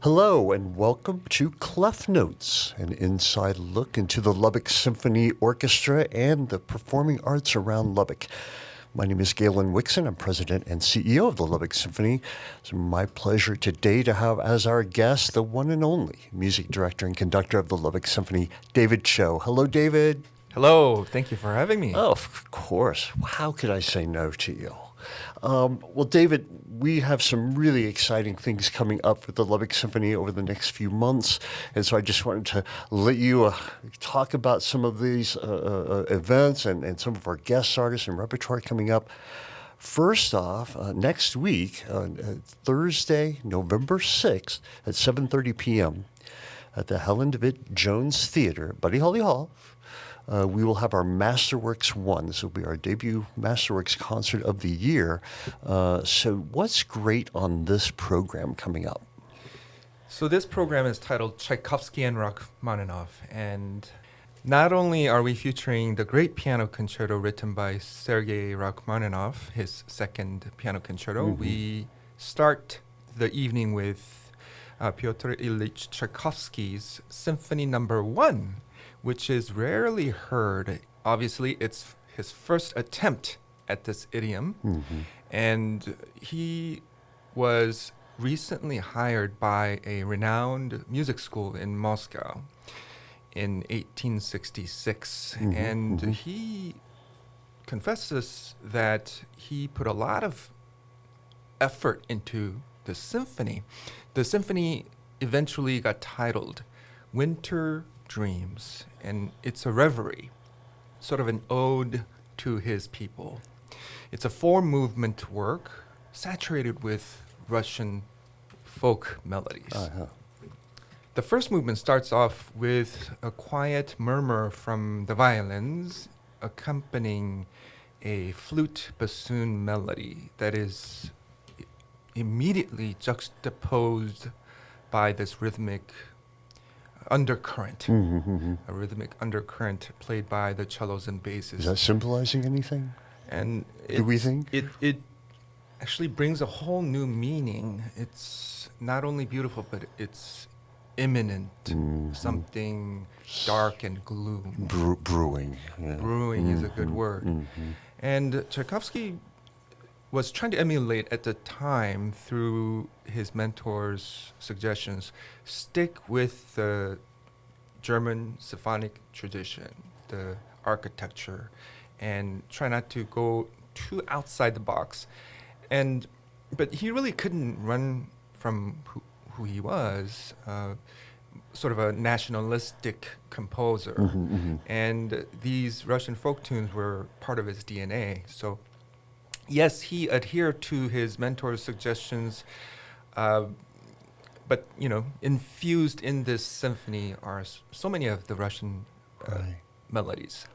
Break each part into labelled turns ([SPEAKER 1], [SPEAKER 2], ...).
[SPEAKER 1] Hello and welcome to ClefNotes, an inside look into the Lubbock Symphony Orchestra and the performing arts around Lubbock. My name is Galen Wixon. I'm president and CEO of the Lubbock Symphony. It's my pleasure today to have as our guest the one and only music director and conductor of the Lubbock Symphony, David Cho. Hello, David.
[SPEAKER 2] Hello. Thank you for having me.
[SPEAKER 1] Oh, of course. How could I say no to you? Well, David, we have some really exciting things coming up with the Lubbock Symphony over the next few months, and so I just wanted to let you talk about some of these events and some of our guest artists and repertoire coming up. First off, next week, Thursday, November 6th at 7:30 p.m. at the Helen DeWitt Jones Theater, Buddy Holly Hall, we will have our Masterworks 1. This will be our debut Masterworks concert of the year. So what's great on this program coming up?
[SPEAKER 2] So this program is titled Tchaikovsky and Rachmaninoff. And not only are we featuring the great piano concerto written by Sergei Rachmaninoff, his second piano concerto, we start the evening with Pyotr Ilyich Tchaikovsky's Symphony No. 1, which is rarely heard. Obviously, it's his first attempt at this idiom. And he was recently hired by a renowned music school in Moscow in 1866. And he confesses that he put a lot of effort into the symphony. The symphony eventually got titled Winter Dreams, and it's a reverie, sort of an ode to his people. It's a four-movement work saturated with Russian folk melodies. The first movement starts off with a quiet murmur from the violins accompanying a flute bassoon melody that is immediately juxtaposed by this rhythmic undercurrent, a rhythmic undercurrent played by the cellos and basses.
[SPEAKER 1] Is that symbolizing anything?
[SPEAKER 2] And
[SPEAKER 1] do we think?
[SPEAKER 2] It actually brings a whole new meaning. It's not only beautiful, but it's imminent, something dark and gloom.
[SPEAKER 1] Brewing. Yeah.
[SPEAKER 2] Brewing is a good word. And Tchaikovsky was trying to emulate at the time, through his mentor's suggestions, stick with the German symphonic tradition, the architecture, and try not to go too outside the box. But he really couldn't run from who he was, sort of a nationalistic composer. And these Russian folk tunes were part of his DNA. So yes, he adhered to his mentor's suggestions, but, infused in this symphony are so many of the Russian melodies.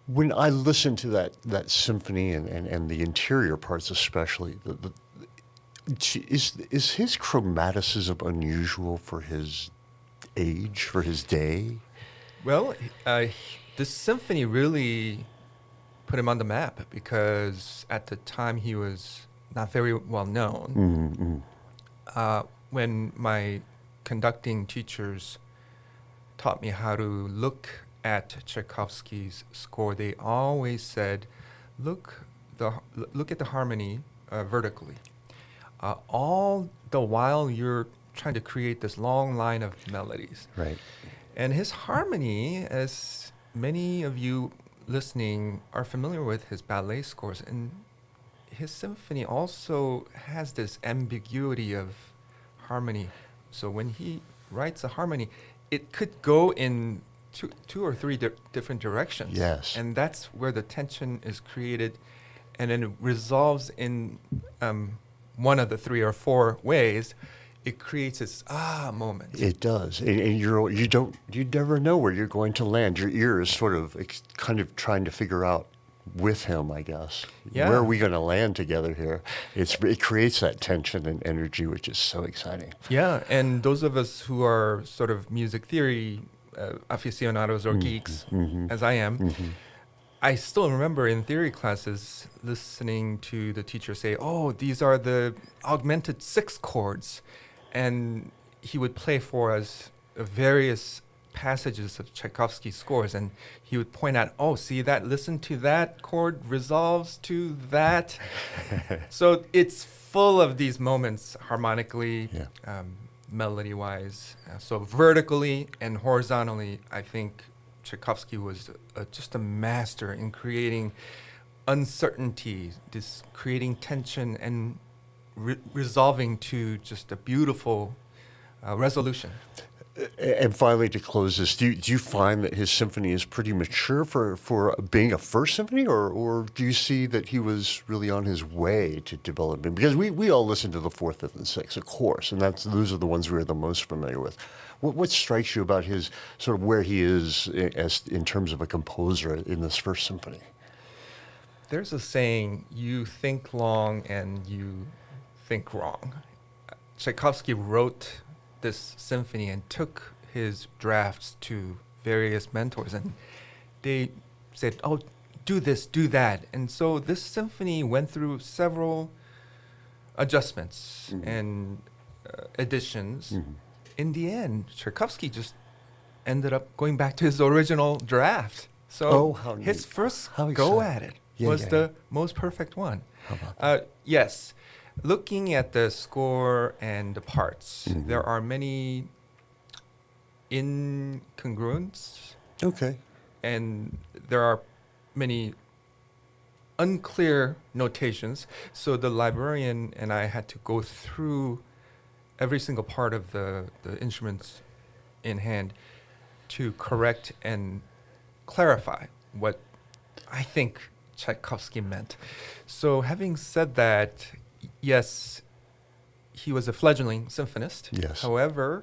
[SPEAKER 1] When I listen to that symphony and the interior parts especially, is his chromaticism unusual for his age, for his day?
[SPEAKER 2] Well, this symphony really put him on the map, because at the time he was not very well known. When my conducting teachers taught me how to look at Tchaikovsky's score, they always said, look at the harmony vertically. All the while you're trying to create this long line of melodies.
[SPEAKER 1] Right.
[SPEAKER 2] And his harmony, as many of you listening are familiar with his ballet scores, and his symphony also has this ambiguity of harmony. So when he writes a harmony, it could go in two or three different directions.
[SPEAKER 1] Yes.
[SPEAKER 2] And that's where the tension is created, and then it resolves in one of the three or four ways. It creates this moment.
[SPEAKER 1] It does, and you never know where you're going to land. Your ear is sort of kind of trying to figure out with him, I guess.
[SPEAKER 2] Yeah.
[SPEAKER 1] Where are we going to land together here? It creates that tension and energy, which is so exciting.
[SPEAKER 2] Yeah, and those of us who are sort of music theory aficionados or geeks, as I am, I still remember in theory classes listening to the teacher say, "Oh, these are the augmented sixth chords," and he would play for us various passages of Tchaikovsky scores, and he would point out, oh, see that, listen to that chord resolves to that. So it's full of these moments harmonically, melody-wise. So vertically and horizontally, I think Tchaikovsky was just a master in creating uncertainty, creating tension, and resolving to just a beautiful resolution.
[SPEAKER 1] And finally, to close this, do you find that his symphony is pretty mature for being a first symphony, or do you see that he was really on his way to development? Because we all listen to the fourth, fifth, and sixth, of course, and those are the ones we're the most familiar with. What strikes you about his sort of where he is in terms of a composer in this first symphony?
[SPEAKER 2] There's a saying, you think long and you think wrong. Tchaikovsky wrote this symphony and took his drafts to various mentors, and they said, oh, do this, do that. And so this symphony went through several adjustments and additions. In the end, Tchaikovsky just ended up going back to his original draft. So his first go at it was the most perfect one.
[SPEAKER 1] How about that?
[SPEAKER 2] Yes. Looking at the score and the parts, there are many incongruence.
[SPEAKER 1] Okay.
[SPEAKER 2] And there are many unclear notations. So the librarian and I had to go through every single part of the instruments in hand to correct and clarify what I think Tchaikovsky meant. So having said that, yes, he was a fledgling symphonist.
[SPEAKER 1] Yes.
[SPEAKER 2] However,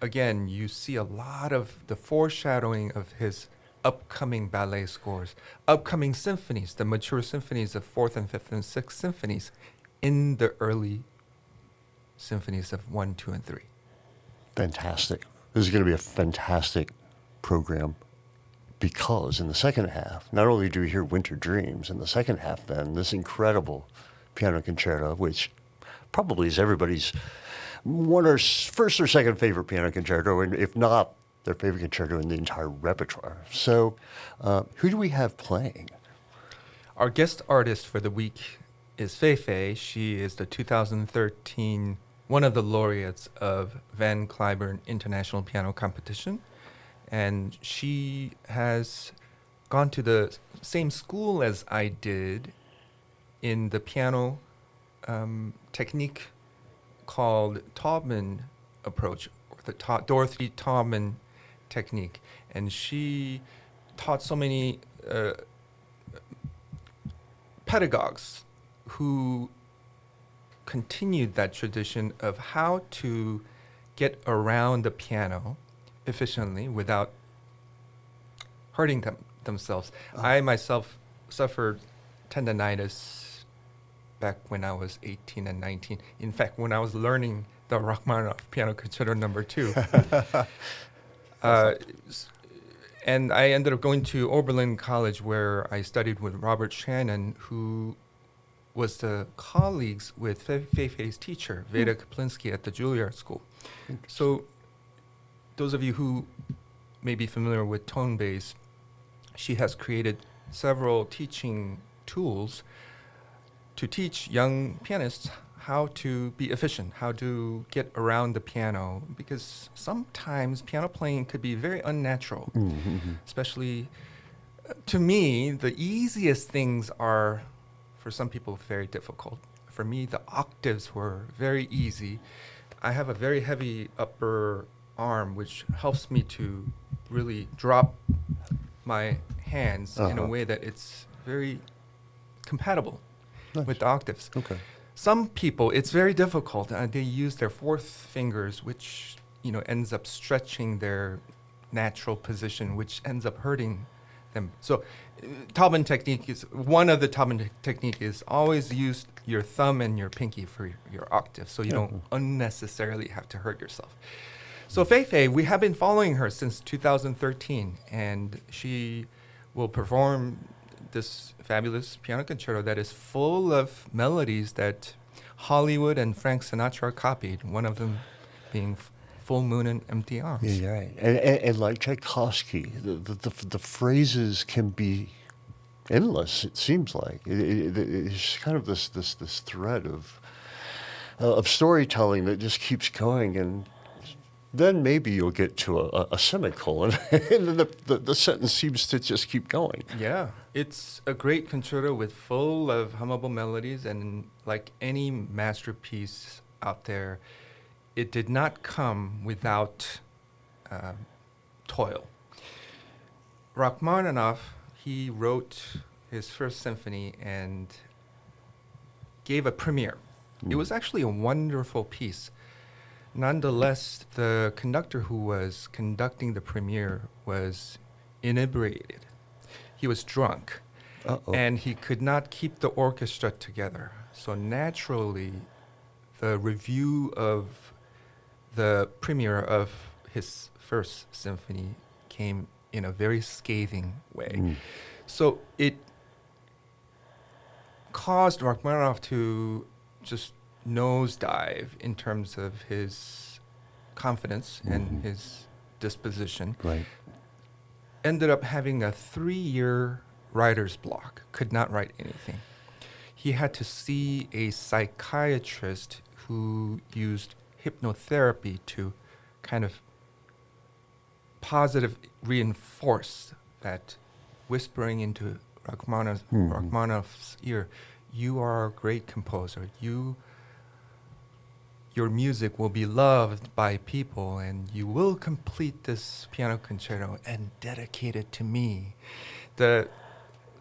[SPEAKER 2] again, you see a lot of the foreshadowing of his upcoming ballet scores, upcoming symphonies, the mature symphonies of fourth and fifth and sixth symphonies in the early symphonies of 1, 2, and 3.
[SPEAKER 1] Fantastic. This is going to be a fantastic program because in the second half, not only do we hear Winter Dreams, in the second half then, this incredible piano concerto, which probably is everybody's first or second favorite piano concerto, and if not their favorite concerto in the entire repertoire. So who do we have playing?
[SPEAKER 2] Our guest artist for the week is Fei Fei. She is the 2013 one of the laureates of Van Cliburn International Piano Competition. And she has gone to the same school as I did in the piano technique called Taubman approach, or the Dorothy Taubman technique. And she taught so many pedagogues who continued that tradition of how to get around the piano efficiently without hurting themselves. I myself suffered tendonitis back when I was 18 and 19. In fact, when I was learning the Rachmaninoff Piano Concerto No. 2. And I ended up going to Oberlin College, where I studied with Robert Shannon, who was the colleagues with Fei Fei's teacher, Veda Kaplinsky, at the Juilliard School. So those of you who may be familiar with tone bass, she has created several teaching tools to teach young pianists how to be efficient, how to get around the piano, because sometimes piano playing could be very unnatural, especially to me, the easiest things are, for some people, very difficult. For me, the octaves were very easy. I have a very heavy upper arm, which helps me to really drop my hands in a way that it's very compatible with the octaves.
[SPEAKER 1] Okay.
[SPEAKER 2] Some people, it's very difficult. They use their fourth fingers, which ends up stretching their natural position, which ends up hurting them. So Taubman technique is one of the Taubman technique is always use your thumb and your pinky for your octave, so you don't unnecessarily have to hurt yourself. So Fei Fei, we have been following her since 2013, and she will perform this fabulous piano concerto that is full of melodies that Hollywood and Frank Sinatra copied, one of them being full moon and empty arms.
[SPEAKER 1] Yeah, right. And like Tchaikovsky, the phrases can be endless. It seems like it's kind of this thread of storytelling that just keeps going, and then maybe you'll get to a semicolon, and then the sentence seems to just keep going.
[SPEAKER 2] Yeah, it's a great concerto with full of hummable melodies, and like any masterpiece out there, it did not come without toil. Rachmaninoff, he wrote his first symphony and gave a premiere. It was actually a wonderful piece. Nonetheless, the conductor who was conducting the premiere was inebriated. He was drunk, and he could not keep the orchestra together. So naturally, the review of the premiere of his first symphony came in a very scathing way. So it caused Rachmaninoff to just nosedive in terms of his confidence and his disposition.
[SPEAKER 1] Right.
[SPEAKER 2] Ended up having a 3-year writer's block, could not write anything. He had to see a psychiatrist who used hypnotherapy to kind of positive reinforce that, whispering into Rachmaninoff's ear, you are a great composer. Your music will be loved by people, and you will complete this piano concerto and dedicate it to me. The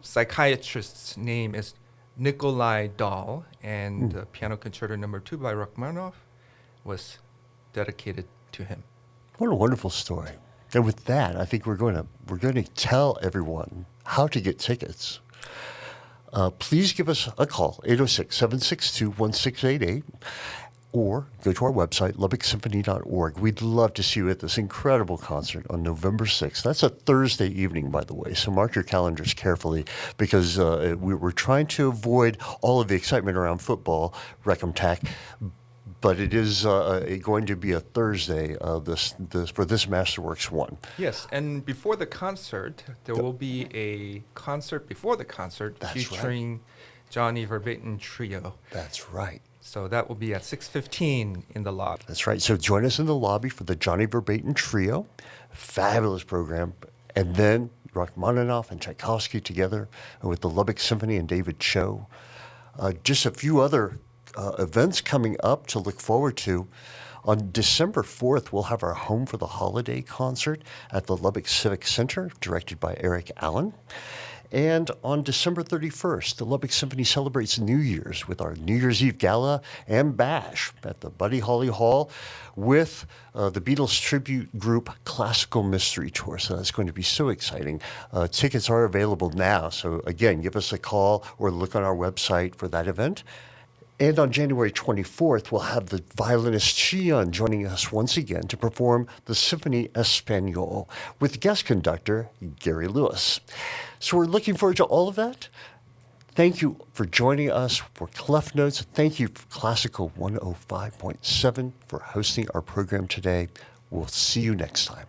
[SPEAKER 2] psychiatrist's name is Nikolai Dahl, and the piano concerto number 2 by Rachmaninoff was dedicated to him.
[SPEAKER 1] What a wonderful story. And with that, I think we're going to tell everyone how to get tickets. Please give us a call, 806-762-1688, or go to our website, lubbocksymphony.org. We'd love to see you at this incredible concert on November 6th. That's a Thursday evening, by the way, so mark your calendars carefully, because we're trying to avoid all of the excitement around football, Recomtac, but it is going to be a Thursday for this Masterworks 1.
[SPEAKER 2] Yes, and before the concert, there will be a concert before the concert.
[SPEAKER 1] That's
[SPEAKER 2] featuring Johnny Verbatim Trio.
[SPEAKER 1] That's right.
[SPEAKER 2] So that will be at 6:15 in the lobby.
[SPEAKER 1] That's right. So join us in the lobby for the Johnny Verbatim Trio. Fabulous program. And then Rachmaninoff and Tchaikovsky together with the Lubbock Symphony and David Cho. Just a few other events coming up to look forward to. On December 4th, we'll have our Home for the Holiday concert at the Lubbock Civic Center, directed by Eric Allen. And on December 31st, the Lubbock Symphony celebrates New Year's with our New Year's Eve Gala and Bash at the Buddy Holly Hall with the Beatles tribute group Classical Mystery Tour. So that's going to be so exciting. Tickets are available now. So again, give us a call or look on our website for that event. And on January 24th, we'll have the violinist Xian joining us once again to perform the Symphony Espagnole with guest conductor Gary Lewis. So we're looking forward to all of that. Thank you for joining us for ClefNotes. Thank you, Classical 105.7, for hosting our program today. We'll see you next time.